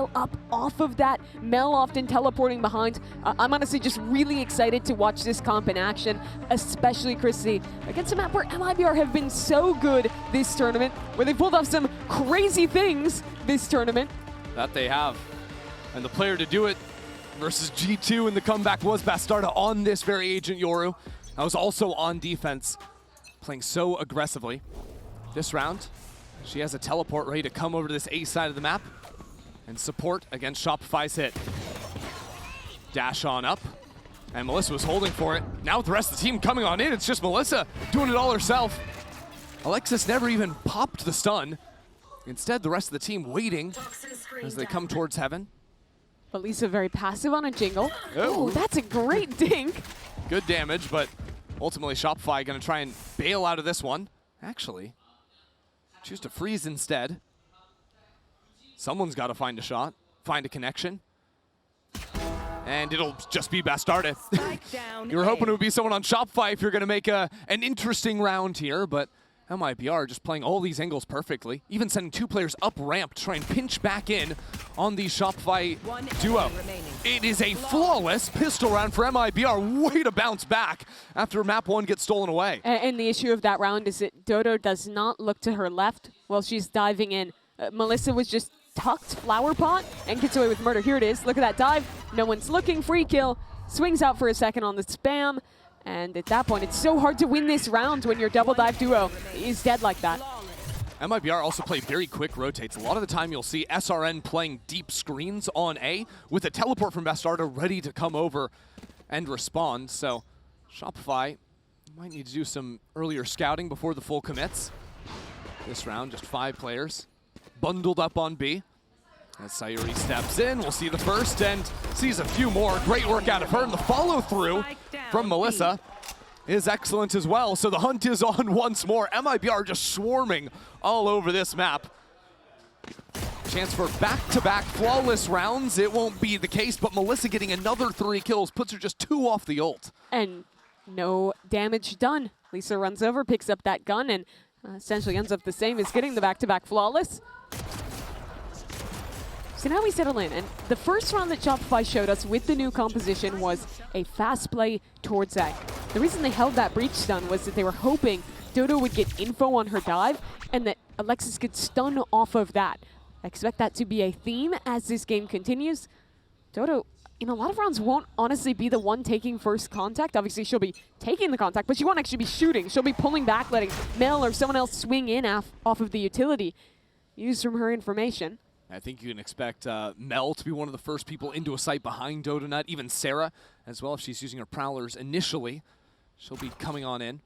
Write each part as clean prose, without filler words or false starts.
steal up off of that. Mel often teleporting behind. I'm honestly just really excited to watch this comp in action, especially Chrissy against a map where MIBR have been so good this tournament, where they pulled off some crazy things this tournament. That they have. And the player to do it versus G2 in the comeback was Bastarda on this very Agent Yoru. I was also on defense, playing so aggressively. This round, she has a teleport ready to come over to this A side of the map and support against Shopify's hit. Dash on up, and Melissa was holding for it. Now with the rest of the team coming on in, it's just Melissa doing it all herself. Alexis never even popped the stun. Instead, the rest of the team waiting as they come towards heaven. But Lisa very passive on a jingle. Oh, that's a great dink. Good damage, but ultimately Shopify gonna try and bail out of this one. Actually, choose to freeze instead. Someone's gotta find a shot, find a connection. And it'll just be Bastarda. You were hoping it would be someone on Shopify if you're gonna make an interesting round here, but MIBR just playing all these angles perfectly, even sending 2 players up ramp to try and pinch back in on the Shopify duo. It is a flawless pistol round for MIBR. Way to bounce back after map 1 gets stolen away. And the issue of that round is that Dodo does not look to her left while she's diving in. Melissa was just tucked flower pot and gets away with murder. Here it is. Look at that dive. No one's looking. Free kill. Swings out for a second on the spam. And at that point, it's so hard to win this round when your double dive duo is dead like that. MIBR also play very quick rotates. A lot of the time you'll see SRN playing deep screens on A with a teleport from Bastarda ready to come over and respond. So Shopify might need to do some earlier scouting before the full commits. This round, just 5 players bundled up on B. As Sayuri steps in, we'll see the first and sees a few more. Great work out of her, and the follow-through from Melissa is excellent as well. So the hunt is on once more. MIBR just swarming all over this map. Chance for back-to-back flawless rounds. It won't be the case, but Melissa getting another 3 kills puts her just 2 off the ult. And no damage done. Lisa runs over, picks up that gun, and essentially ends up the same as getting the back-to-back flawless. So now we settle in, and the first round that Shopify showed us with the new composition was a fast play towards A. The reason they held that breach stun was that they were hoping Dodo would get info on her dive and that Alexis could stun off of that. I expect that to be a theme as this game continues. Dodo, in a lot of rounds, won't honestly be the one taking first contact. Obviously, she'll be taking the contact, but she won't actually be shooting. She'll be pulling back, letting Mel or someone else swing in off of the utility. Used from her information. I think you can expect Mel to be one of the first people into a site behind Dodonut, even Sarah as well if she's using her prowlers initially. She'll be coming on in.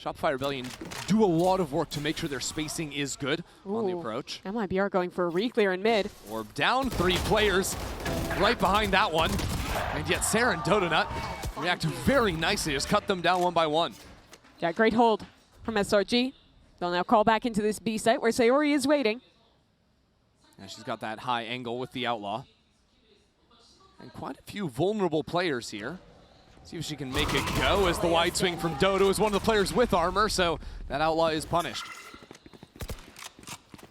Shopify Rebellion do a lot of work to make sure their spacing is good on the approach. MIBR going for a re-clear in mid. Orb down, 3 players right behind that one. And yet Sarah and Dodonut react very nicely, just cut them down one by one. Yeah, great hold from SRG. They'll now call back into this B site where Sayuri is waiting. And she's got that high angle with the Outlaw. And quite a few vulnerable players here. See if she can make it go as the wide swing from Dodo is one of the players with armor, so that Outlaw is punished.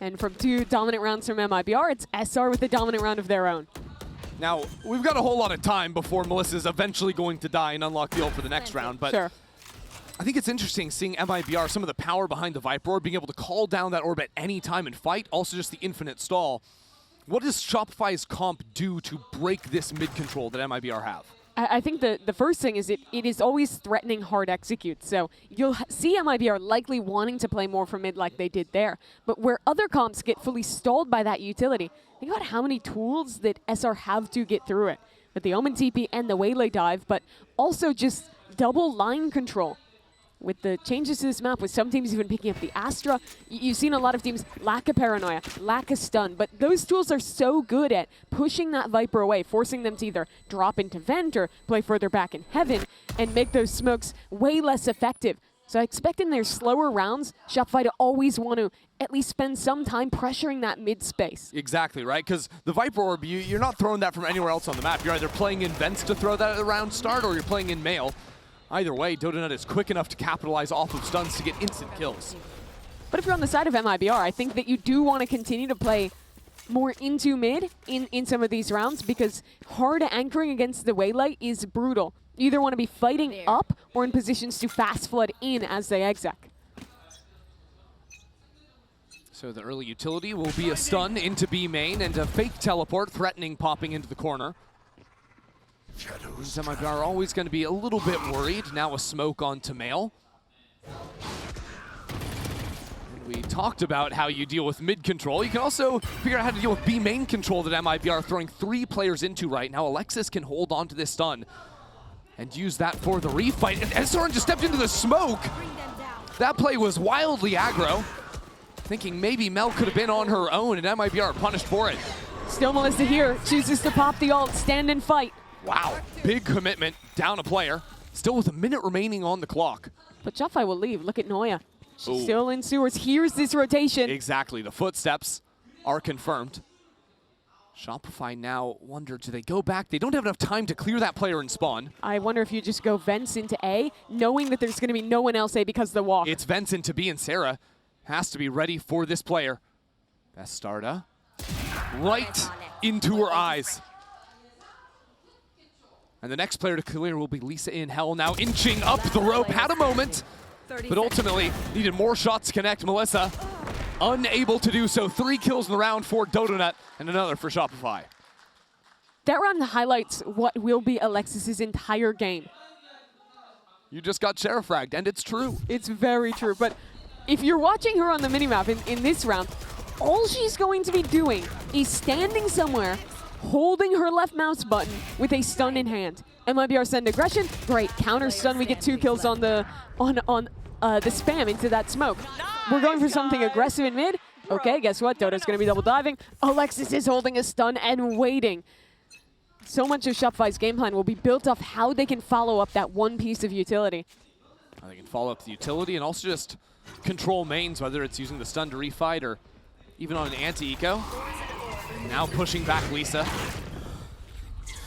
And from 2 dominant rounds from MIBR, it's SR with a dominant round of their own. Now, we've got a whole lot of time before Melissa's eventually going to die and unlock the ult for the next round, but sure. I think it's interesting seeing MIBR, some of the power behind the Viper Orb, being able to call down that orb at any time and fight, also just the infinite stall. What does Shopify's comp do to break this mid-control that MIBR have? I think the first thing is it is always threatening hard execute. So you'll see MIBR likely wanting to play more from mid like they did there. But where other comps get fully stalled by that utility, think about how many tools that SR have to get through it. With the Omen TP and the Waylay dive, but also just double line control. With the changes to this map, with some teams even picking up the Astra, you've seen a lot of teams lack a paranoia, lack a stun, but those tools are so good at pushing that Viper away, forcing them to either drop into vent or play further back in heaven and make those smokes way less effective. So I expect in their slower rounds, Shopify to always want to at least spend some time pressuring that mid space. Exactly, right? Because the Viper Orb, you're not throwing that from anywhere else on the map. You're either playing in vents to throw that at the round start or you're playing in mail. Either way, Dodonut is quick enough to capitalize off of stuns to get instant kills. But if you're on the side of MIBR, I think that you do want to continue to play more into mid in some of these rounds because hard anchoring against the waylay is brutal. You either want to be fighting up or in positions to fast flood in as they exec. So the early utility will be a stun into B main and a fake teleport threatening popping into the corner. MIBR are always going to be a little bit worried. Now a smoke onto Mail. We talked about how you deal with mid control. You can also figure out how to deal with B main control that MIBR are throwing 3 players into right now. Alexis can hold on to this stun and use that for the refight. And SRG just stepped into the smoke. That play was wildly aggro. Thinking maybe Mel could have been on her own and MIBR are punished for it. Still Melissa here, chooses to pop the ult, stand and fight. Wow, big commitment, down a player. Still with a minute remaining on the clock. But Shopify will leave, look at Noya. She's still in sewers, here's this rotation. Exactly, the footsteps are confirmed. Shopify now wonder, do they go back? They don't have enough time to clear that player and spawn. I wonder if you just go Vents into A, knowing that there's gonna be no one else A because of the walk. It's Vents into B and Sarah has to be ready for this player. Bastarda, right into her eyes. And the next player to clear will be Lisa in Hell, now inching up the rope. Had a moment, but ultimately needed more shots to connect. Melissa unable to do so. 3 kills in the round for Dodonut and another for Shopify. That round highlights what will be Alexis's entire game. You just got sheriff fragged, and it's true. It's very true, but if you're watching her on the minimap in this round, all she's going to be doing is standing somewhere, holding her left mouse button with a stun in hand. MIBR send aggression, great, counter stun, we get 2 kills on the spam into that smoke. We're going for something aggressive in mid. Okay, guess what? Dodo's gonna be double diving. Alexis is holding a stun and waiting. So much of Shopify's game plan will be built off how they can follow up that one piece of utility. They can follow up the utility and also just control mains, whether it's using the stun to refight or even on an anti-eco. Now pushing back Lisa.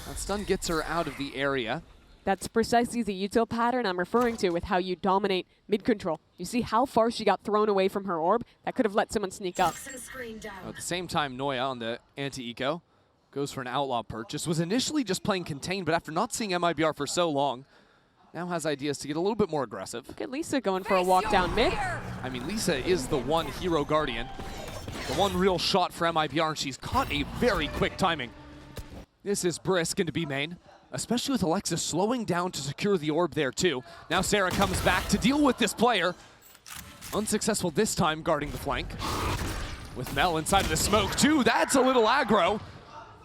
That stun gets her out of the area. That's precisely the util pattern I'm referring to with how you dominate mid-control. You see how far she got thrown away from her orb? That could have let someone sneak up. At the same time, Noya on the anti-eco goes for an outlaw purchase. Was initially just playing contain, but after not seeing MIBR for so long, now has ideas to get a little bit more aggressive. Look at Lisa going for a walk down mid. I mean, Lisa is the one hero guardian. The one real shot for MIBR, and she's caught a very quick timing. This is brisk into B main, especially with Alexis slowing down to secure the orb there too. Now Sarah comes back to deal with this player. Unsuccessful this time guarding the flank. With Mel inside of the smoke too, that's a little aggro.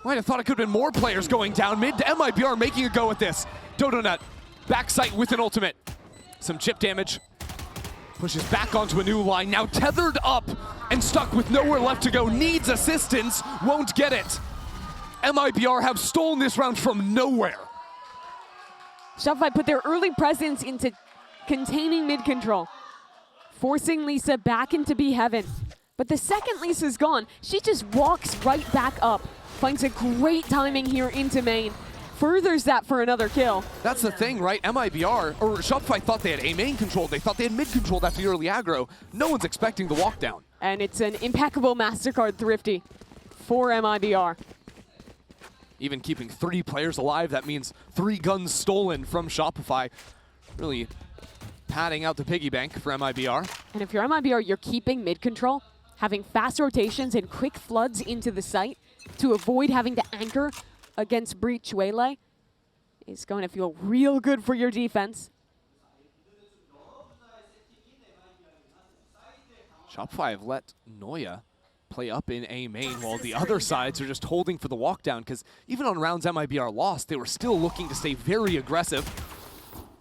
Might have thought it could have been more players going down mid. MIBR making a go at this. Dodonut, backside with an ultimate. Some chip damage. Pushes back onto a new line, now tethered up and stuck with nowhere left to go. Needs assistance, won't get it. MIBR have stolen this round from nowhere. Shopify put their early presence into containing mid-control, forcing Lisa back into B heaven. But the second Lisa's gone, she just walks right back up, finds a great timing here into main, furthers that for another kill. That's the thing, right? MIBR, or Shopify thought they had A main controlled. They thought they had mid controlled after the early aggro. No one's expecting the walk down. And it's an impeccable MasterCard thrifty for MIBR. Even keeping 3 players alive, that means 3 guns stolen from Shopify. Really padding out the piggy bank for MIBR. And if you're MIBR, you're keeping mid-control, having fast rotations and quick floods into the site to avoid having to anchor against breach waylay is going to feel real good for your defense. Shopify have let Noya play up in A main while the other sides are just holding for the walk down, because even on rounds MIBR lost, they were still looking to stay very aggressive.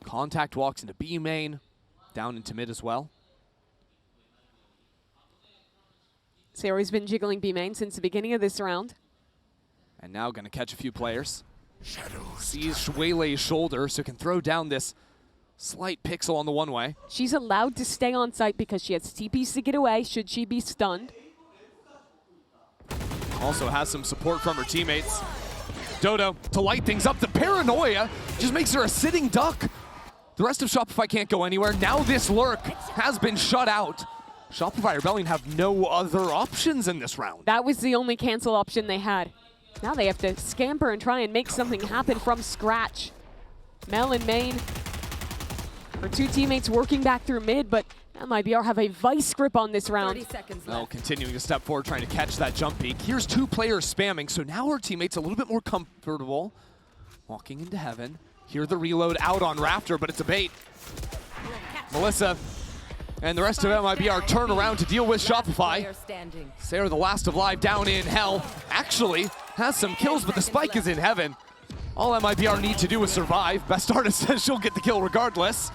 Contact walks into B main, down into mid as well. Sarah's been jiggling B main since the beginning of this round. And now gonna catch a few players. Sees Shwele's shoulder, so can throw down this slight pixel on the one-way. She's allowed to stay on site because she has TPs to get away should she be stunned. Also has some support from her teammates. Dodo to light things up. The paranoia just makes her a sitting duck. The rest of Shopify can't go anywhere. Now this lurk has been shut out. Shopify Rebellion have no other options in this round. That was the only cancel option they had. Now they have to scamper and try and make something happen from scratch. Mel and Main, her two teammates working back through mid, but MIBR have a vice grip on this round. 30 seconds Mel left. continuing to step forward, trying to catch that jump peak. Here's two players spamming, so now her teammates a little bit more comfortable. Walking into heaven. Here the reload out on Raptor, but it's a bait. Melissa and the rest of MIBR turn around to deal with Shopify. Player standing. Sarah, the last of live, down in hell. Actually has some kills, but the spike is in heaven. All MIBR need to do is survive. Best artist says she'll get the kill regardless.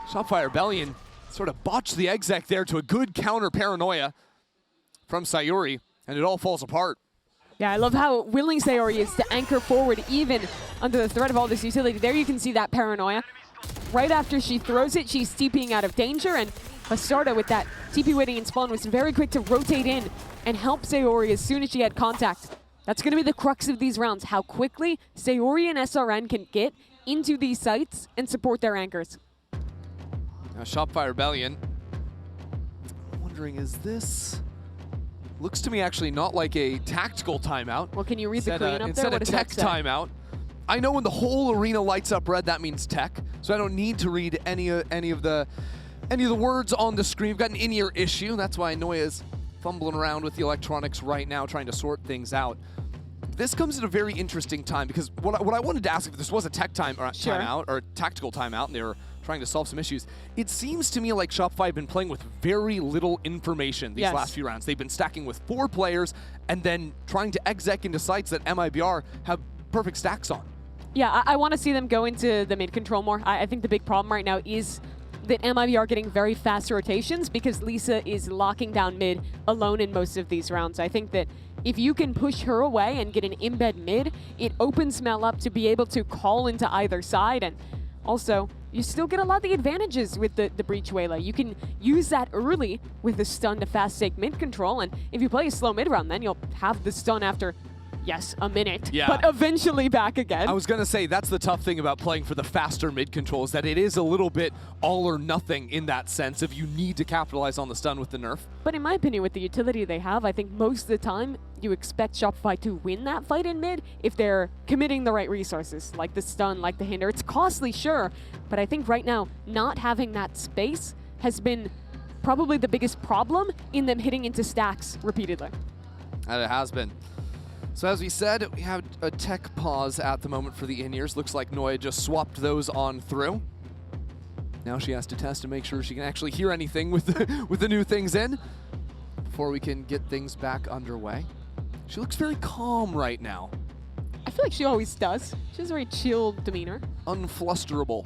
Shopify Rebellion sort of botched the exec there to a good counter paranoia from Sayuri, and it all falls apart. Yeah, I love how willing Sayori is to anchor forward even under the threat of all this utility. There you can see that paranoia. Right after she throws it, she's TPing out of danger, and Bastarda with that TP waiting in spawn was very quick to rotate in and help Sayori as soon as she had contact. That's going to be the crux of these rounds, how quickly Sayori and SRN can get into these sites and support their anchors. Now Shopify Rebellion, I'm wondering, is this... Looks to me actually not like a tactical timeout. Well, can you read the Korean up there? Instead What of does tech that say? timeout. I know when the whole arena lights up red, that means tech. So I don't need to read any of the words on the screen. We've got an in-ear issue. That's why Noya's fumbling around with the electronics right now, trying to sort things out. This comes at a very interesting time because what I wanted to ask, if this was a tech timeout or a tactical timeout, and they were trying to solve some issues, it seems to me like Shopify have been playing with very little information these last few rounds. They've been stacking with 4 players and then trying to exec into sites that MIBR have perfect stacks on. Yeah, I want to see them go into the mid control more. I think the big problem right now is that MIBR are getting very fast rotations because Lisa is locking down mid alone in most of these rounds. I think that if you can push her away and get an embed mid, it opens Mel up to be able to call into either side, and also you still get a lot of the advantages with the breach Wayla. You can use that early with the stun to fast take mid control, and if you play a slow mid round, then you'll have the stun after, yes, a minute, but eventually back again. I was going to say, that's the tough thing about playing for the faster mid control, is that it is a little bit all or nothing in that sense if you need to capitalize on the stun with the nerf. But in my opinion, with the utility they have, I think most of the time you expect Shopify to win that fight in mid if they're committing the right resources, like the stun, like the hinder. It's costly, sure, but I think right now not having that space has been probably the biggest problem in them hitting into stacks repeatedly. And it has been. So as we said, we have a tech pause at the moment for the in-ears. Looks like Noya just swapped those on through. Now she has to test to make sure she can actually hear anything with the new things in before we can get things back underway. She looks very calm right now. I feel like she always does. She has a very chill demeanor. Unflusterable.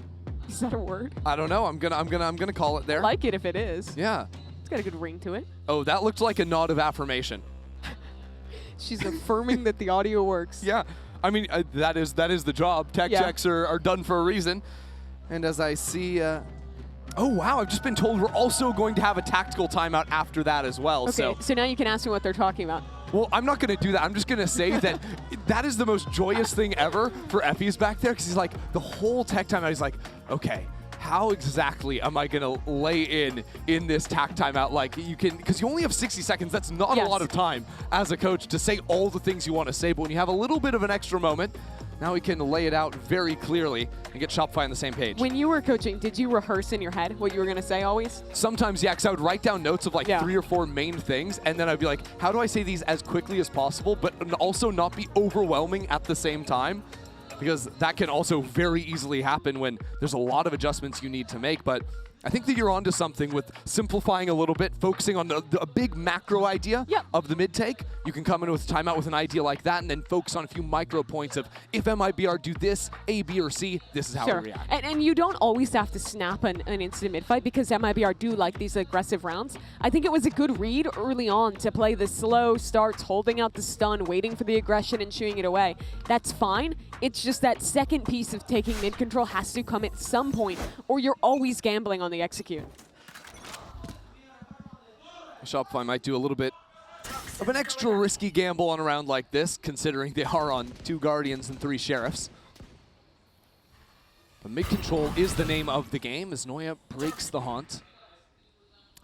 Is that a word? I don't know. I'm gonna call it there. I like it if it is. Yeah. It's got a good ring to it. Oh, that looked like a nod of affirmation. She's affirming that the audio works. Yeah, I mean, that is the job. Tech checks are done for a reason. And as I see, oh wow, I've just been told we're also going to have a tactical timeout after that as well. Okay, so now you can ask me what they're talking about. Well, I'm not going to do that. I'm just going to say that that is the most joyous thing ever for Effie's back there, because he's like, the whole tech timeout, he's like, okay, how exactly am I going to lay in this tack timeout? Like, you can, because you only have 60 seconds. That's not a lot of time as a coach to say all the things you want to say. But when you have a little bit of an extra moment, now we can lay it out very clearly and get Shopify on the same page. When you were coaching, did you rehearse in your head what you were going to say always? Sometimes, yeah, because I would write down notes of like 3 or 4 main things, and then I'd be like, how do I say these as quickly as possible, but also not be overwhelming at the same time? Because that can also very easily happen when there's a lot of adjustments you need to make. But I think that you're onto something with simplifying a little bit, focusing on a big macro idea of the mid take. You can come in with a timeout with an idea like that, and then focus on a few micro points of, if MIBR do this, A, B, or C, this is how we react. And you don't always have to snap an instant mid fight, because MIBR do like these aggressive rounds. I think it was a good read early on to play the slow starts, holding out the stun, waiting for the aggression and shooing it away. That's fine. It's just that second piece of taking mid control has to come at some point, or you're always gambling on the execute. Shopify might do a little bit of an extra risky gamble on a round like this, considering they are on 2 Guardians and 3 Sheriffs. But mid control is the name of the game as Noya breaks the haunt.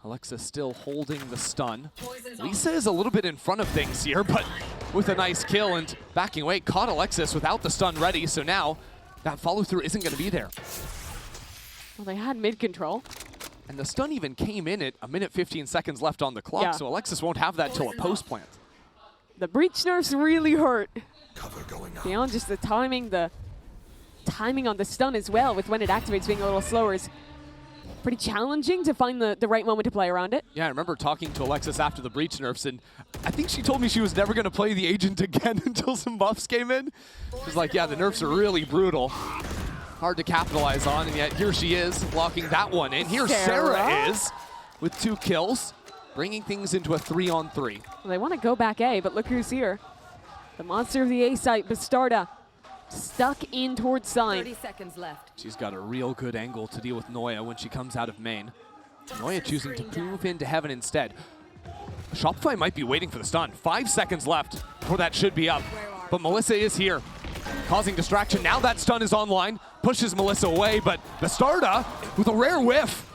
Alexis still holding the stun. Lisa is a little bit in front of things here, but with a nice kill and backing away, caught Alexis without the stun ready, so now that follow-through isn't going to be there. Well, they had mid control. And the stun even came in at 1:15 seconds left on the clock, so Alexis won't have that till a post-plant. The breach nerfs really hurt. Cover going on. Beyond just the timing on the stun as well, with when it activates being a little slower, is pretty challenging to find the right moment to play around it. Yeah, I remember talking to Alexis after the breach nerfs, and I think she told me she was never going to play the agent again until some buffs came in. She's like, yeah, the nerfs are really brutal. Hard to capitalize on, and yet here she is, locking that one in. Here Sarah is with 2 kills, bringing things into a 3-on-3. Well, they want to go back A, but look who's here. The monster of the A site, Bastarda, stuck in towards Sign. 30 seconds left. She's got a real good angle to deal with Noya when she comes out of main. Noya choosing to move into Heaven instead. Shopify might be waiting for the stun. 5 seconds left before that should be up. But Melissa is here, causing distraction. Now that stun is online, pushes Melissa away, but Bastarda with a rare whiff.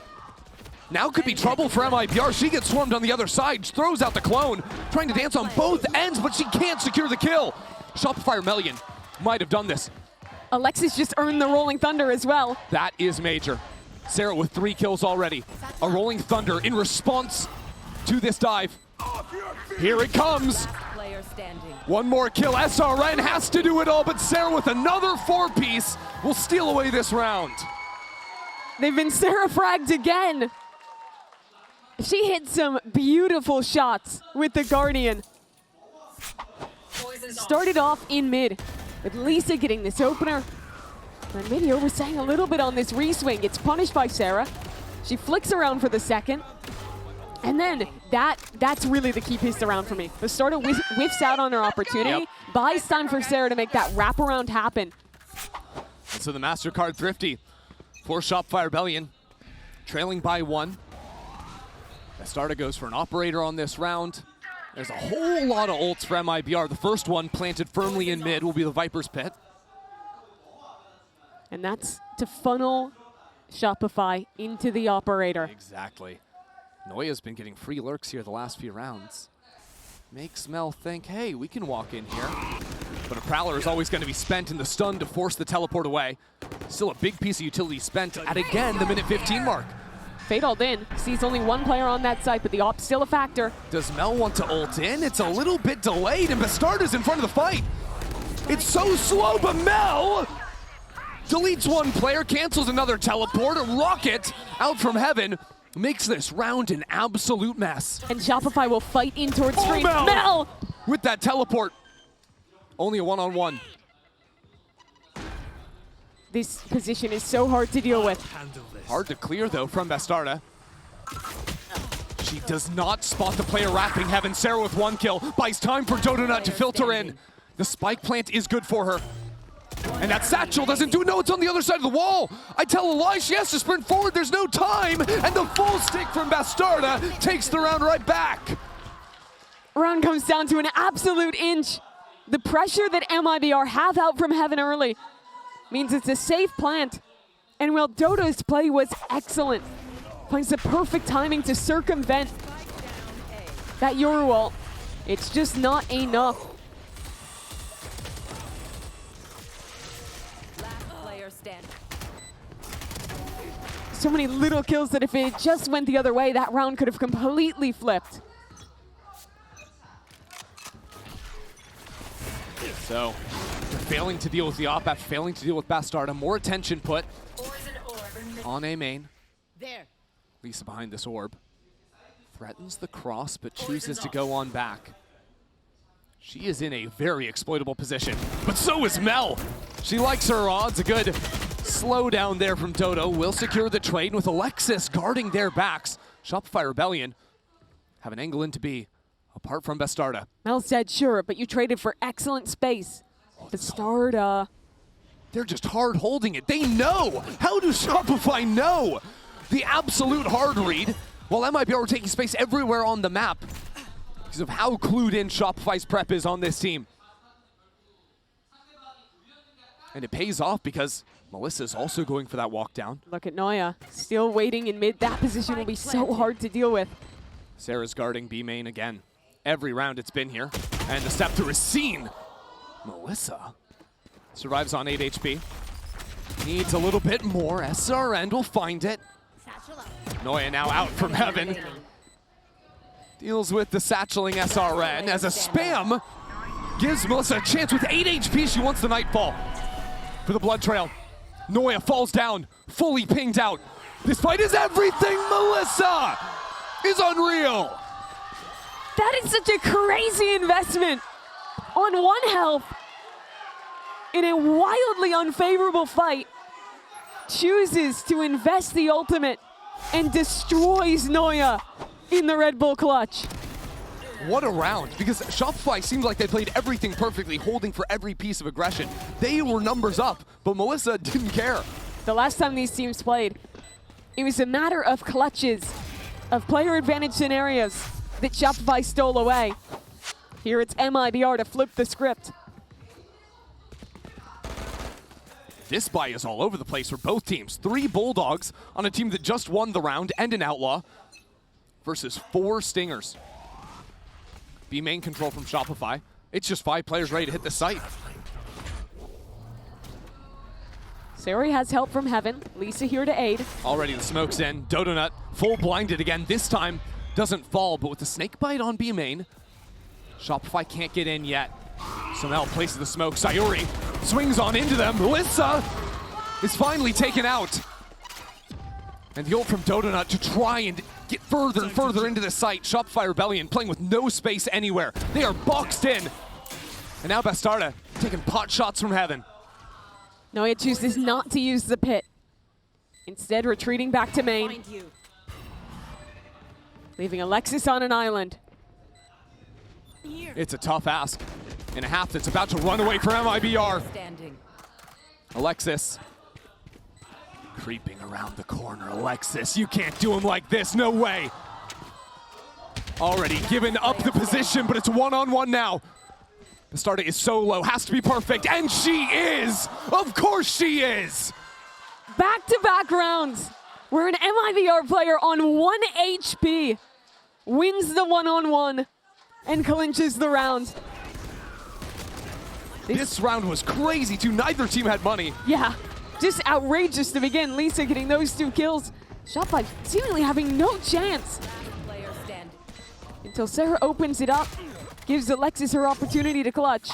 Now could be trouble for MIBR. She gets swarmed on the other side, throws out the clone, trying to dance on both ends, but she can't secure the kill. Shopify or Melian might have done this. Alexis just earned the Rolling Thunder as well. That is major. Sarah with 3 kills already. A Rolling Thunder in response to this dive. Here it comes. Player standing. One more kill. SRN has to do it all, but Sarah with another 4-piece will steal away this round. They've been Sarah fragged again. She hit some beautiful shots with the Guardian. Started off in mid, with Lisa getting this opener. And maybe overstaying a little bit on this reswing. It's punished by Sarah. She flicks around for the second. And then that's really the key piece around for me. Bastarda whiffs out on her opportunity, buys time for Sarah to make that wraparound happen. So the MasterCard Thrifty for Shopify Rebellion, trailing by 1. Bastarda goes for an operator on this round. There's a whole lot of ults for MIBR. The first one planted firmly in mid will be the Viper's Pit. And that's to funnel Shopify into the operator. Exactly. Noya's been getting free lurks here the last few rounds. Makes Mel think, hey, we can walk in here. But a Prowler is always going to be spent in the stun to force the teleport away. Still a big piece of utility spent at, again, the minute 15 mark. Fade ult in. Sees only one player on that site, but the op's still a factor. Does Mel want to ult in? It's a little bit delayed, and Bastarda's in front of the fight. It's so slow, but Mel deletes one player, cancels another teleport. A rocket out from Heaven makes this round an absolute mess. And Shopify will fight in towards screen. Mel! With that teleport. Only a 1-on-1. This position is so hard to deal with. Hard to clear, though, from Bastarda. She does not spot the player wrapping Heaven. Sarah with 1 kill. Buys time for Dodonut to filter in. The spike plant is good for her. And that satchel doesn't do it. No, it's on the other side of the wall. I tell a lie. She has to sprint forward. There's no time. And the full stick from Bastarda takes the round right back. Round comes down to an absolute inch. The pressure that MIBR have out from Heaven early means it's a safe plant. And while Dodo's play was excellent, finds the perfect timing to circumvent that Yoru ult. It's just not enough. Last player standing. So many little kills that if it just went the other way, that round could have completely flipped. So, they're failing to deal with the op after failing to deal with Bastarda. More attention put on A main. There. Lisa behind this orb. Threatens the cross, but chooses to go on back. She is in a very exploitable position, but so is Mel. She likes her odds. A good slow down there from Dodo. Will secure the trade with Alexis guarding their backs. Shopify Rebellion have an angle into B, apart from Bastarda. Mel said, sure, but you traded for excellent space. Bastarda. They're just hard holding it. They know. How does Shopify know? The absolute hard read, while MIBR were taking space everywhere on the map because of how clued in Shopify's prep is on this team. And it pays off because Melissa's also going for that walk down. Look at Noya, still waiting in mid. That position will be so hard to deal with. Sarah's guarding B main again. Every round it's been here. And the step through is seen. Melissa survives on 8 HP. Needs a little bit more. SRN will find it. Noya now out from heaven. Deals with the satcheling SRN as a spam gives Melissa a chance with 8 HP. She wants the Nightfall for the blood trail. Noya falls down, fully pinged out. This fight is everything. Melissa is unreal. That is such a crazy investment on 1 health in a wildly unfavorable fight. Chooses to invest the ultimate and destroys Noya in the Red Bull clutch. What a round, because Shopify seemed like they played everything perfectly, holding for every piece of aggression. They were numbers up, but Melissa didn't care. The last time these teams played, it was a matter of clutches, of player advantage scenarios that Shopify stole away. Here it's MIBR to flip the script. This buy is all over the place for both teams. 3 Bulldogs on a team that just won the round and an Outlaw versus 4 Stingers. B main control from Shopify. It's just 5 players ready to hit the site. Sari has help from Heaven. Lisa here to aid. Already the smoke's in. Dodonut full blinded again. This time doesn't fall, but with the snake bite on B main, Shopify can't get in yet. So now places the smoke. Sayuri swings on into them. Melissa is finally taken out. And the ult from Dodonut to try and get further and further into the site. Shopify Rebellion playing with no space anywhere. They are boxed in. And now Bastarda taking pot shots from Heaven. Noya chooses not to use the pit. Instead, retreating back to main. Leaving Alexis on an island. It's a tough ask. In a half that's about to run away for MIBR. Standing. Alexis creeping around the corner. Alexis, you can't do him like this. No way. Already given up the position, but it's 1-on-1 now. Bastarda is so low, has to be perfect, and she is! Of course she is! Back-to-back rounds where an MIBR player on 1 HP wins the 1-on-1 and clinches the round. This round was crazy too. Neither team had money. Yeah, just outrageous to begin. Lisa getting those 2 kills. Shopify seemingly having no chance Player standing. until Sarah opens it up, gives Alexis her opportunity to clutch.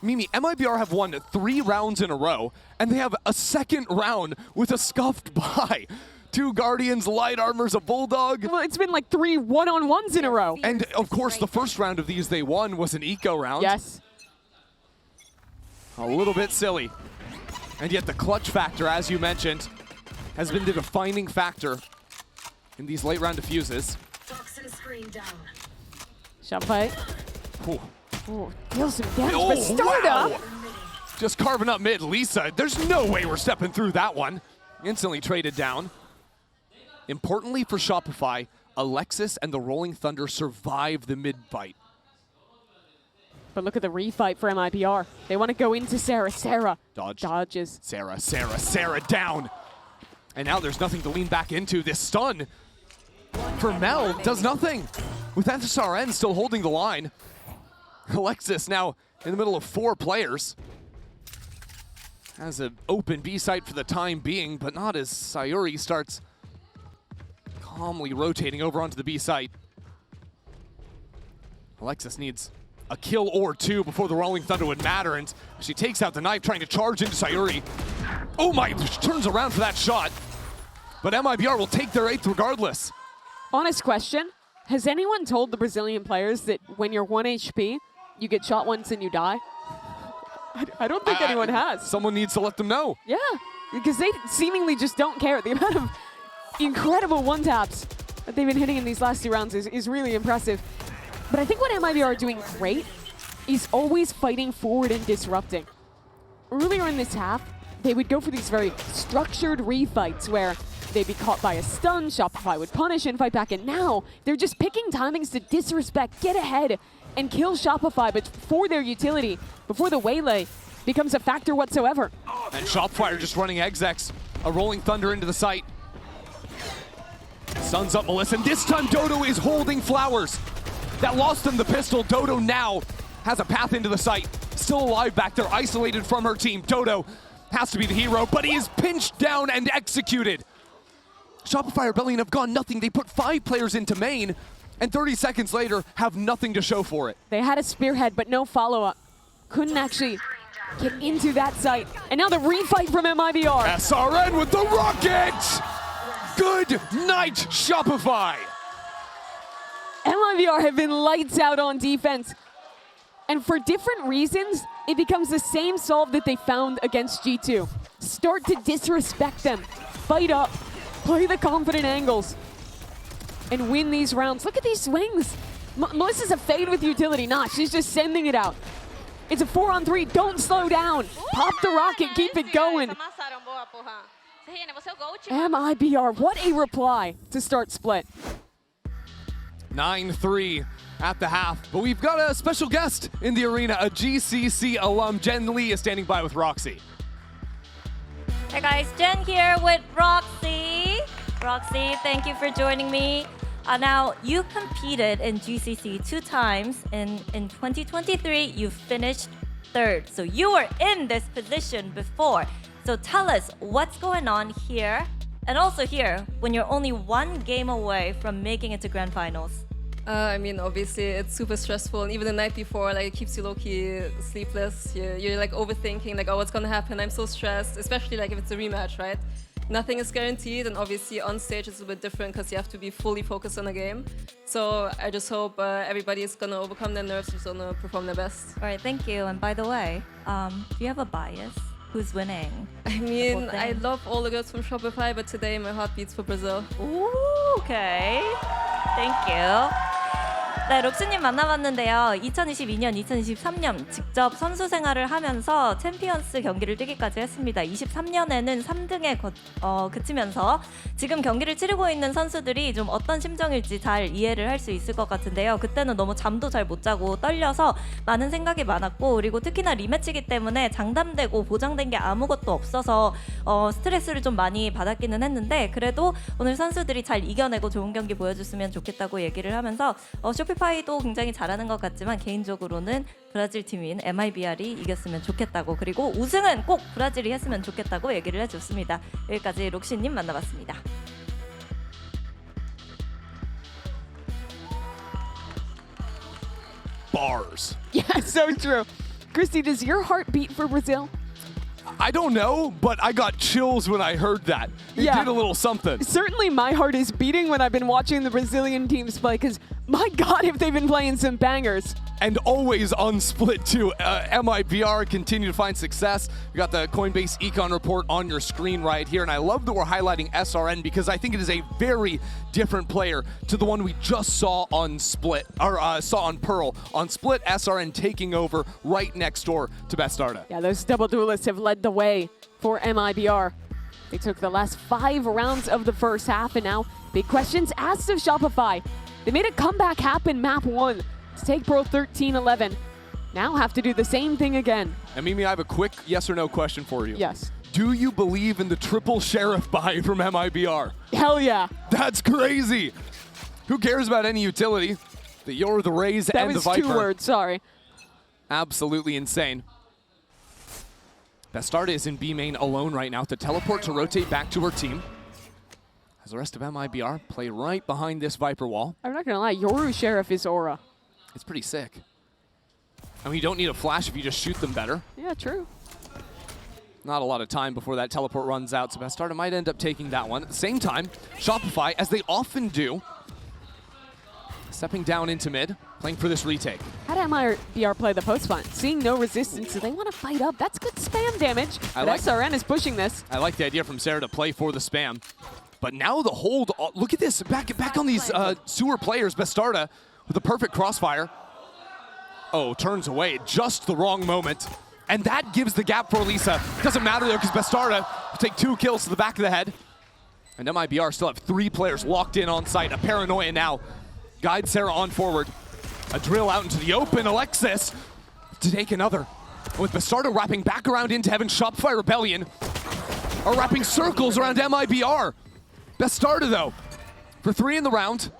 Mimi, MIBR have won 3 rounds in a row, and they have a second round with a scuffed bye. 2 Guardians, light armors, a Bulldog. Well, it's been like 3 1-on-1s in a row. And of course, the first round of these they won was an eco round. Yes. A little bit silly. And yet the clutch factor, as you mentioned, has been the defining factor in these late round diffuses. Shopify. Ooh. Oh, deals some damage, Oh, but Bastarda. wow. Just carving up mid. Lisa, there's no way we're stepping through that one. Instantly traded down. Importantly for Shopify, Alexis and the Rolling Thunder survive the mid fight. But look at the refight for MIBR. They want to go into Sarah. Sarah Dodge. dodges. Sarah down. And now there's nothing to lean back into. This stun for Mel does nothing. With SRN still holding the line. Alexis now in the middle of 4 players. Has an open B site for the time being, but not as Sayuri starts calmly rotating over onto the B site. Alexis needs a kill or 2 before the Rolling Thunder would matter, and she takes out the knife trying to charge into Sayuri. Oh my, she turns around for that shot. But MIBR will take their 8th regardless. Honest question. Has anyone told the Brazilian players that when you're 1 HP, you get shot once and you die? I don't think anyone has. Someone needs to let them know. Yeah, because they seemingly just don't care. The amount of incredible one-taps that they've been hitting in these last 2 rounds is really impressive. But I think what MIBR are doing great is always fighting forward and disrupting. Earlier in this half, they would go for these very structured refights where they'd be caught by a stun, Shopify would punish and fight back, and now they're just picking timings to disrespect, get ahead, and kill Shopify, but for their utility, before the waylay, becomes a factor whatsoever. And Shopify just running execs. A rolling thunder into the site. Sun's up Melissa, and this time Dodo is holding Flowers. That lost him the pistol. Dodo now has a path into the site. Still alive back there, isolated from her team. Dodo has to be the hero, but he is pinched down and executed. Shopify Rebellion have gone nothing. They put 5 players into main, and 30 seconds later have nothing to show for it. They had a spearhead, but no follow-up. Couldn't actually get into that site. And now the refight from MIBR. SRN with the rocket! Good night, Shopify! MIBR have been lights out on defense. And for different reasons, it becomes the same solve that they found against G2. Start to disrespect them, fight up, play the confident angles, and win these rounds. Look at these swings. Melissa's a fade with utility. Nah, she's just sending it out. It's a 4-on-3, don't slow down. Pop the rocket, keep it going. MIBR, what a reply to start split. 9-3 at the half, but we've got a special guest in the arena, a GCC alum. Jen Lee is standing by with Roxy. Hey guys, Jen here with Roxy. Roxy, thank you for joining me. Now, you competed in GCC 2 times. In 2023, you finished 3rd. So you were in this position before. So tell us what's going on here and also here when you're only 1 game away from making it to grand finals. I mean, obviously, it's super stressful, and even the night before, like, it keeps you low-key sleepless. You're like overthinking, like, oh, what's gonna happen? I'm so stressed, especially like if it's a rematch, right? Nothing is guaranteed, and obviously on stage it's a bit different because you have to be fully focused on the game. So I just hope everybody is gonna overcome their nerves, just gonna perform their best. All right, thank you. And by the way, do you have a bias? Who's winning? I mean, I love all the girls from Shopify, but today my heart beats for Brazil. Ooh, okay. Thank you. 네, 록스님 만나봤는데요. 2022년, 2023년 직접 선수 생활을 하면서 챔피언스 경기를 뛰기까지 했습니다. 23년에는 3등에 그치면서 지금 경기를 치르고 있는 선수들이 좀 어떤 심정일지 잘 이해를 할 수 있을 것 같은데요. 그때는 너무 잠도 잘 못 자고 떨려서 많은 생각이 많았고, 그리고 특히나 리매치이기 때문에 장담되고 보장된 게 아무것도 없어서 스트레스를 좀 많이 받았기는 했는데, 그래도 오늘 선수들이 잘 이겨내고 좋은 경기 보여줬으면 좋겠다고 얘기를 하면서 쇼피파이도 굉장히 잘하는 것 같지만 개인적으로는 브라질 팀인 MIBR이 이겼으면 좋겠다고, 그리고 우승은 꼭 브라질이 했으면 좋겠다고 얘기를 해줬습니다. 여기까지 록시님 만나봤습니다. Bars. Yeah, so true. Christy, does your heart beat for Brazil? I don't know, but I got chills when I heard that. It Yeah. did a little something. Certainly my heart is beating when I've been watching the Brazilian teams play, because my God, have they been playing some bangers. And always on split too. MIBR continue to find success. You got the Coinbase Econ report on your screen right here, and I love that we're highlighting SRN because I think it is a very different player to the one we just saw on Split, or saw on Pearl. On Split, SRN taking over right next door to Bastarda. Yeah, those double duelists have led the way for MIBR. They took the last 5 rounds of the first half, and now big questions asked of Shopify. They made a comeback happen map 1 to take Pearl 13-11. Now have to do the same thing again. And Mimi, I have a quick yes or no question for you. Yes. Do you believe in the triple sheriff buy from MIBR? Hell yeah. That's crazy. Who cares about any utility? You're the Rays That and the was Viper. 2 words, sorry. Absolutely insane. Bastarda is in B main alone right now to teleport to rotate back to her team. As the rest of MIBR play right behind this Viper wall. I'm not gonna lie, Yoru Sheriff is aura. It's pretty sick. I mean, you don't need a flash if you just shoot them better. Yeah, true. Not a lot of time before that teleport runs out, so Bastarda might end up taking that one. At the same time, Shopify, as they often do, stepping down into mid, playing for this retake. How did MIBR play the post fight? Seeing no resistance, so they want to fight up. That's good spam damage. But SRN is pushing this. I like the idea from Sarah to play for the spam. But now the hold, look at this, back on these sewer players. Bastarda with a perfect crossfire. Oh, turns away, just the wrong moment. And that gives the gap for Elisa. Doesn't matter though, because Bastarda will take 2 kills to the back of the head. And MIBR still have 3 players locked in on site. A paranoia now guides Sarah on forward. A drill out into the open, Alexis to take another. With Bastardo wrapping back around into Heaven, Shopify Rebellion are wrapping circles around MIBR. Bastardo, though, for 3 in the round.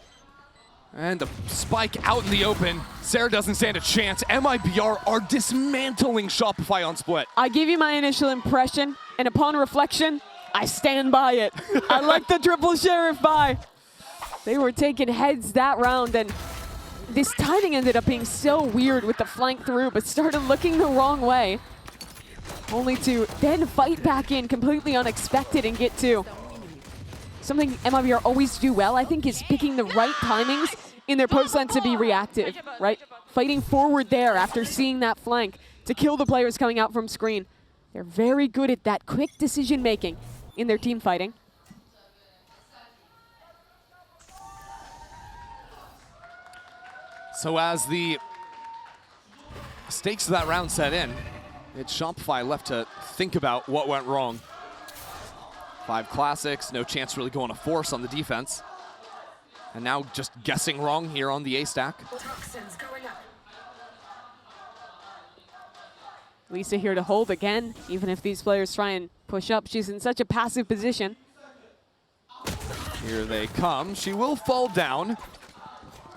And the spike out in the open. Sarah doesn't stand a chance. MIBR are dismantling Shopify on split. I give you my initial impression, and upon reflection, I stand by it. I like the triple Sheriff buy. They were taking heads that round, and this timing ended up being so weird with the flank through, but started looking the wrong way. Only to then fight back in completely unexpected and get 2. Something MIBR always do well, I think, is picking the right timings in their post lane to be reactive, right? Fighting forward there after seeing that flank to kill the players coming out from screen. They're very good at that quick decision making in their team fighting. So as the stakes of that round set in, it's Shopify left to think about what went wrong. 5 classics, no chance really going to force on the defense. And now just guessing wrong here on the A stack. Lisa here to hold again, even if these players try and push up. She's in such a passive position. Here they come. She will fall down.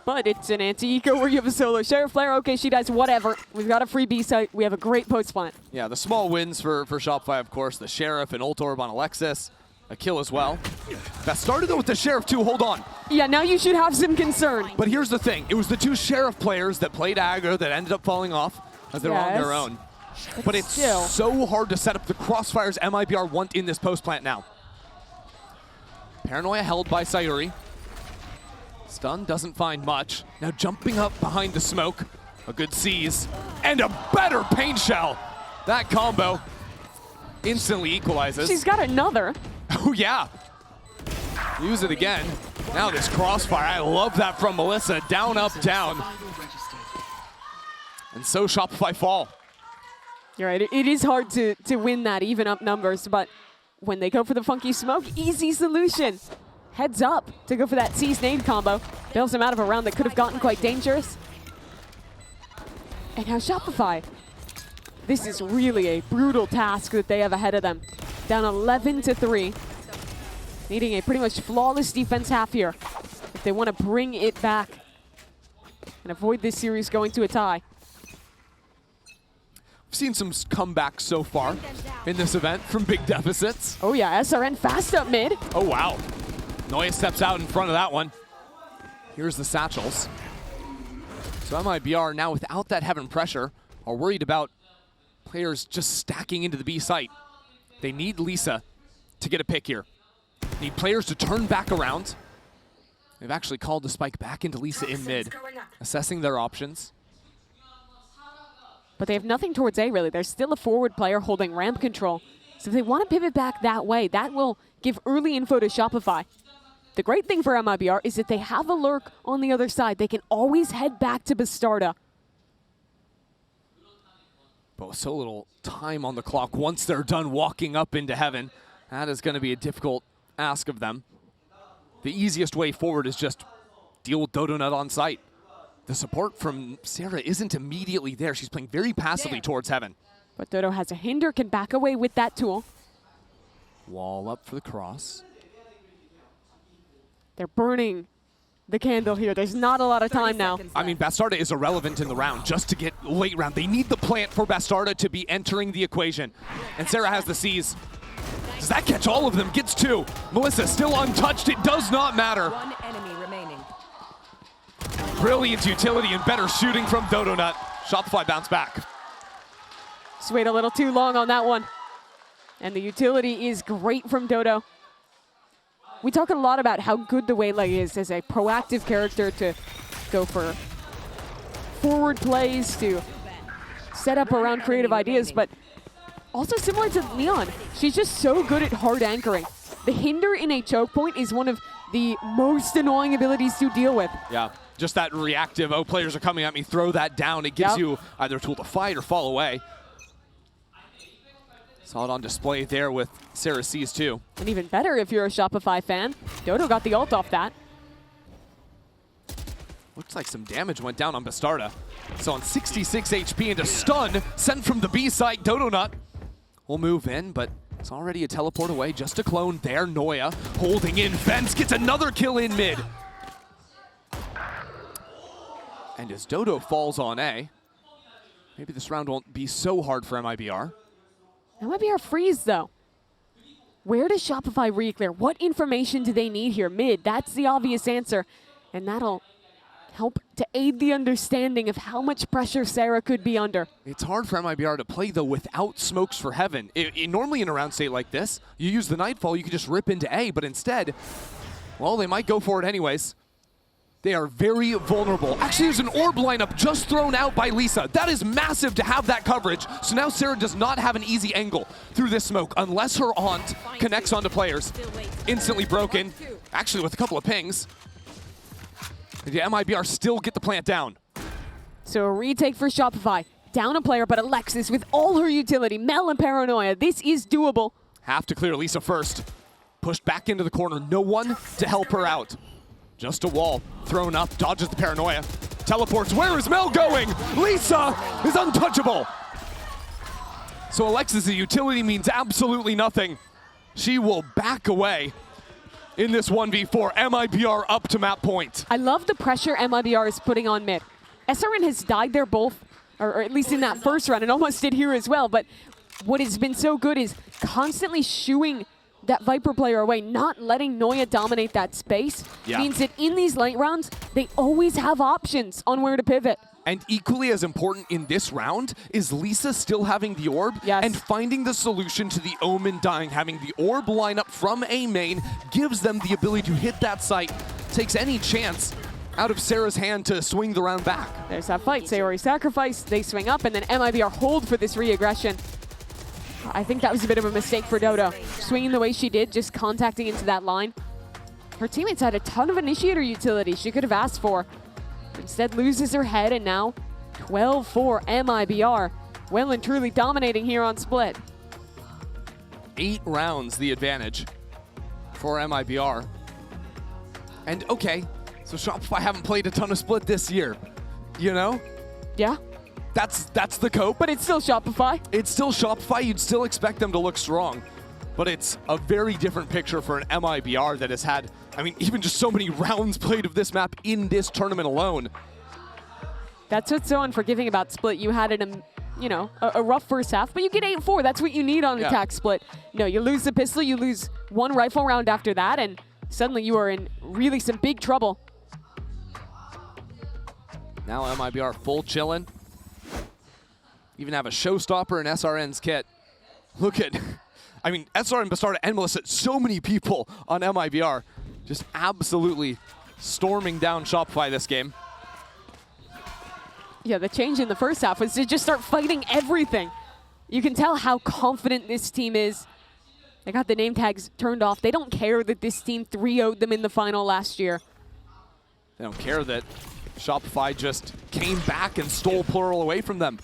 But it's an anti-eco where you have a solo Sheriff player. Okay, she dies, whatever. We've got a free B site. We have a great post plant. Yeah, the small wins for Shopify, of course. The Sheriff and ult orb on Alexis. A kill as well. That started though with the Sheriff too, hold on. Yeah, now you should have some concern. But here's the thing, it was the 2 Sheriff players that played aggro that ended up falling off as they were on their own. But it's still so hard to set up the crossfires MIBR want in this post plant now. Paranoia held by Sayuri. Stun doesn't find much. Now jumping up behind the smoke. A good seize. And a better paint shell. That combo instantly equalizes. She's got another. Oh yeah. Use it again. Now this crossfire. I love that from Melissa. Down, up, down. And so Shopify fall. You're right. It is hard to win that even up numbers, but when they go for the funky smoke, easy solution. Heads up to go for that seize nade combo. Bails him out of a round that could have gotten quite dangerous. And now Shopify. This is really a brutal task that they have ahead of them. Down 11-3. Needing a pretty much flawless defense half here if they want to bring it back and avoid this series going to a tie. We've seen some comebacks so far in this event from big deficits. Oh yeah, SRN fast up mid. Oh wow. Noya steps out in front of that one. Here's the satchels. So MIBR now without that Heaven pressure are worried about players just stacking into the B site. They need Lisa to get a pick here. Need players to turn back around. They've actually called the spike back into Lisa in mid, assessing their options. But they have nothing towards A, really. There's still a forward player holding ramp control. So if they want to pivot back that way, that will give early info to Shopify. The great thing for MIBR is that they have a lurk on the other side. They can always head back to Bastarda. But with so little time on the clock, once they're done walking up into Heaven, that is going to be a difficult ask of them. The easiest way forward is just deal with Dodonut on site. The support from Sarah isn't immediately there. She's playing very passively towards Heaven. But Dodo has a hinder, can back away with that tool. Wall up for the cross. They're burning the candle here. There's not a lot of time now. I mean, Bastarda is irrelevant in the round just to get late round. They need the plant for Bastarda to be entering the equation. And Sarah has the seize. Does that catch all of them? Gets 2. Melissa still untouched. It does not matter. One enemy remaining. Brilliant utility and better shooting from Dodonut. Shopify bounce back. Just wait a little too long on that one. And the utility is great from Dodo. We talk a lot about how good the Waylay is as a proactive character to go for forward plays, to set up around creative ideas, but also similar to Neon, she's just so good at hard anchoring. The hinder in a choke point is one of the most annoying abilities to deal with. Yeah, just that reactive, oh, players are coming at me, throw that down. It gives you either a tool to fight or fall away. Saw it on display there with Sarah C's too. And even better if you're a Shopify fan. Dodo got the ult off that. Looks like some damage went down on Bastarda. So on 66 HP and a stun sent from the B site, Dodonut will move in, but it's already a teleport away. Just a clone there. Noya holding in fence, gets another kill in mid. And as Dodo falls on A, maybe this round won't be so hard for MIBR. MIBR freeze, though. Where does Shopify reclear? What information do they need here? Mid, that's the obvious answer. And that'll help to aid the understanding of how much pressure Sarah could be under. It's hard for MIBR to play, though, without smokes for Heaven. Normally in a round state like this, you use the Nightfall, you could just rip into A, but instead, well, they might go for it anyways. They are very vulnerable. Actually, there's an orb lineup just thrown out by Lisa. That is massive to have that coverage. So now Sarah does not have an easy angle through this smoke unless her aunt connects onto players. Instantly broken, actually with a couple of pings. The MIBR still get the plant down. So a retake for Shopify. Down a player, but Alexis with all her utility. Mel and Paranoia. This is doable. Have to clear Lisa first. Pushed back into the corner. No one to help her out. Just a wall thrown up. Dodges the Paranoia. Teleports. Where is Mel going? Lisa is untouchable. So Alexis' utility means absolutely nothing. She will back away in this 1v4. MIBR up to map point. I love the pressure MIBR is putting on mid. SRN has died there both, or at least in that first round, and almost did here as well, but what has been so good is constantly shooing that Viper player away, not letting Noya dominate that space. Yeah. Means that in these late rounds, they always have options on where to pivot. And equally as important in this round is Lisa still having the orb and finding the solution to the Omen dying. Having the orb line up from A main gives them the ability to hit that site, takes any chance out of Sarah's hand to swing the round back. There's that fight. Sayori sacrifice, they swing up, and then MIBR hold for this re-aggression. I think that was a bit of a mistake for Dodo. Swinging the way she did, just contacting into that line. Her teammates had a ton of initiator utility she could have asked for. Instead loses her head, and now 12-4 MIBR. Well and truly dominating here on Split. 8 rounds the advantage for MIBR. And okay, so Shopify haven't played a ton of Split this year, you know? Yeah. That's the cope. But it's still Shopify. It's still Shopify. You'd still expect them to look strong. But it's a very different picture for an MIBR that has had, I mean, even just so many rounds played of this map in this tournament alone. That's what's so unforgiving about Split. You had a rough first half, but you get 8-4. That's what you need on attack Split. No, you lose the pistol, you lose one rifle round after that, and suddenly you are in really some big trouble. Now MIBR full chillin'. Even have a showstopper in SRN's kit. Look at, I mean, SRN, Bastarda, and Melissa, so many people on MIBR just absolutely storming down Shopify this game. Yeah, the change in the first half was to just start fighting everything. You can tell how confident this team is. They got the name tags turned off. They don't care that this team 3-0'd them in the final last year. They don't care that Shopify just came back and stole Plural away from them,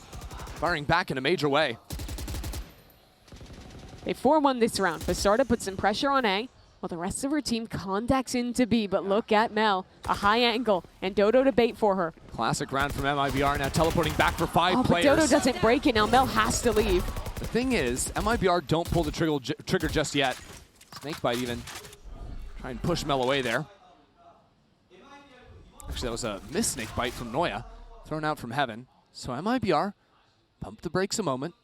firing back in a major way. They 4-1 this round. Bastarda puts some pressure on A, while the rest of her team contacts into B, but look at Mel. A high angle, and Dodo to bait for her. Classic round from MIBR, now teleporting back for 5 players. But Dodo doesn't break it, now Mel has to leave. The thing is, MIBR don't pull the trigger just yet. Snakebite even. Try and push Mel away there. Actually, that was a missed snakebite from Noya, thrown out from Heaven. So MIBR pump the brakes a moment.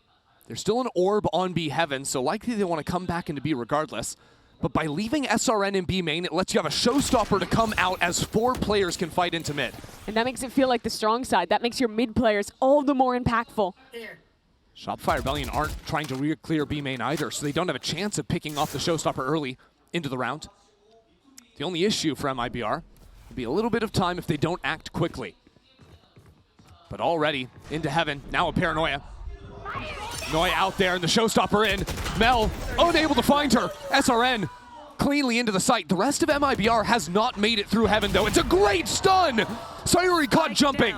There's still an orb on B Heaven, so likely they want to come back into B regardless. But by leaving SRN in B main, it lets you have a showstopper to come out as 4 players can fight into mid. And that makes it feel like the strong side. That makes your mid players all the more impactful. Shopify Rebellion aren't trying to re-clear B main either, so they don't have a chance of picking off the showstopper early into the round. The only issue for MIBR would be a little bit of time if they don't act quickly. But already into Heaven, now a Paranoia. Noya out there and the showstopper in. Mel unable to find her. SRN cleanly into the site. The rest of MIBR has not made it through Heaven though. It's a great stun! Sayuri caught jumping.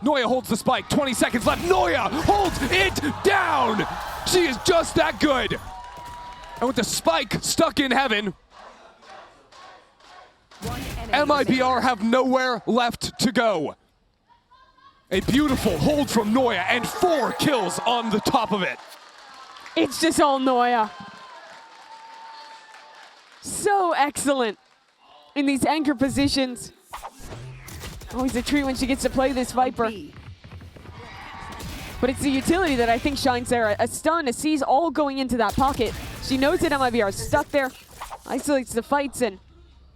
Noya holds the spike, 20 seconds left. Noya holds it down! She is just that good. And with the spike stuck in Heaven, One enemy MIBR have nowhere left to go. A beautiful hold from Noya and 4 kills on the top of it. It's just all Noya. So excellent in these anchor positions. Always a treat when she gets to play this Viper. But it's the utility that I think shines there. A stun, a seize, all going into that pocket. She knows that MIBR is stuck there, isolates the fights and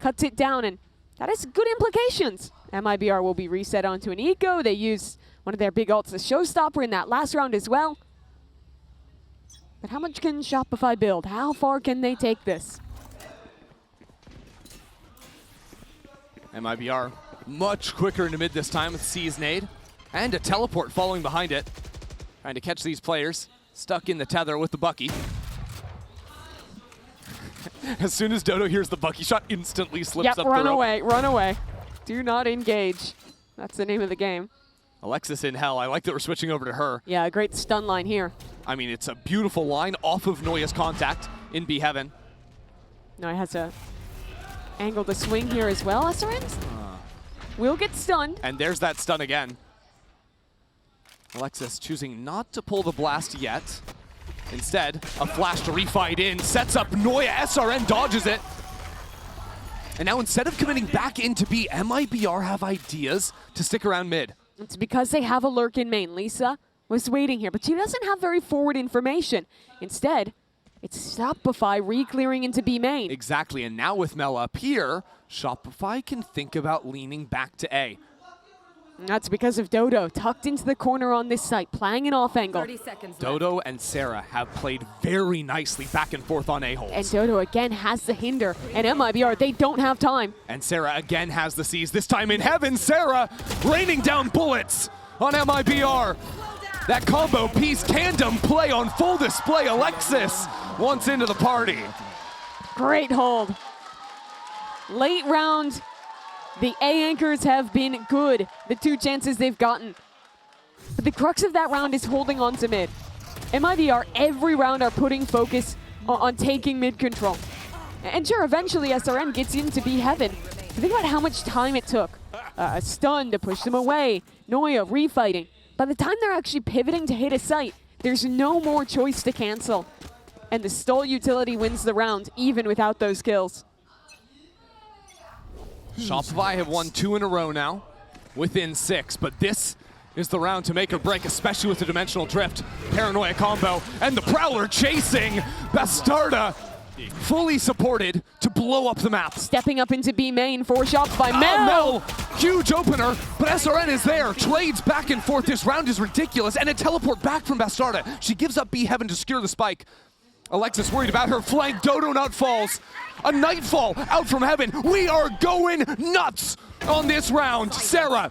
cuts it down, and that has good implications. MIBR will be reset onto an eco. They use one of their big ults, the showstopper, in that last round as well. But how much can Shopify build? How far can they take this? MIBR much quicker into mid this time with C's nade and a teleport following behind it. Trying to catch these players, stuck in the tether with the Bucky. As soon as Dodo hears the Bucky shot, instantly slips up the rope. Run away, run away. Do not engage. That's the name of the game. Alexis in hell. I like that we're switching over to her. Yeah, a great stun line here. I mean, it's a beautiful line off of Noya's contact in B Heaven. Noya has a angle to swing here as well. SRN will get stunned. And there's that stun again. Alexis choosing not to pull the blast yet. Instead, a flash to refight in, sets up Noya. SRN dodges it. And now instead of committing back into B, MIBR have ideas to stick around mid. It's because they have a lurk in main. Lisa was waiting here, but she doesn't have very forward information. Instead, it's Shopify re-clearing into B main. Exactly, and now with Mel up here, Shopify can think about leaning back to A. And that's because of Dodo, tucked into the corner on this site, playing an off angle. 30 seconds Dodo and Sarah have played very nicely back and forth on A-holes. And Dodo again has the hinder, and MIBR, they don't have time. And Sarah again has the seize, this time in heaven. Sarah raining down bullets on MIBR. That combo piece tandem play on full display. Alexis wants into the party. Great hold. Late round, the A anchors have been good, the 2 chances they've gotten. But the crux of that round is holding on to mid. MIBR every round are putting focus on taking mid control. And sure, eventually SRN gets into B Heaven. But think about how much time it took. A stun to push them away. Noya refighting. By the time they're actually pivoting to hit a site, there's no more choice to cancel. And the stall utility wins the round, even without those kills. Shopify have won 2 in a row now, within 6, but this is the round to make or break, especially with the dimensional drift. Paranoia combo, and the Prowler chasing Bastarda, fully supported to blow up the map. Stepping up into B main for Shopify. Mel, huge opener, but SRN is there. Trades back and forth. This round is ridiculous, and a teleport back from Bastarda. She gives up B Heaven to secure the spike. Alexis worried about her flank. Dodo not falls. A Nightfall out from Heaven. We are going nuts on this round. Sarah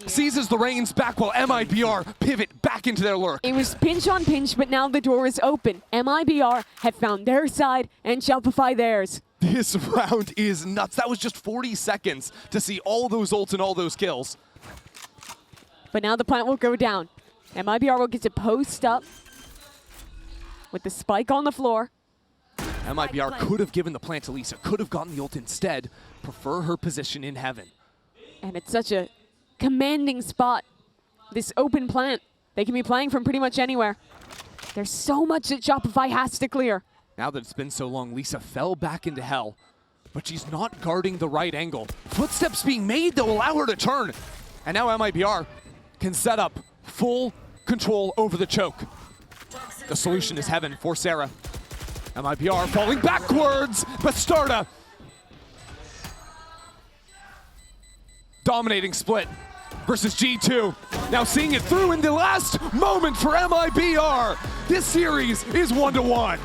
seizes the reins back while MIBR pivot back into their lurk. It was pinch on pinch, but now the door is open. MIBR have found their side and Shopify theirs. This round is nuts. That was just 40 seconds to see all those ults and all those kills. But now the plant will go down. MIBR will get to post up with the spike on the floor. MIBR could have given the plant to Lisa, could have gotten the ult instead. Prefer her position in Heaven. And it's such a commanding spot. This open plant. They can be playing from pretty much anywhere. There's so much that Shopify has to clear. Now that it's been so long, Lisa fell back into hell, but she's not guarding the right angle. Footsteps being made, though, allow her to turn. And now MIBR can set up full control over the choke. The solution is Heaven for Sarah. MIBR falling backwards. Bastarda dominating split versus G2. Now seeing it through in the last moment for MIBR. This series is 1-1.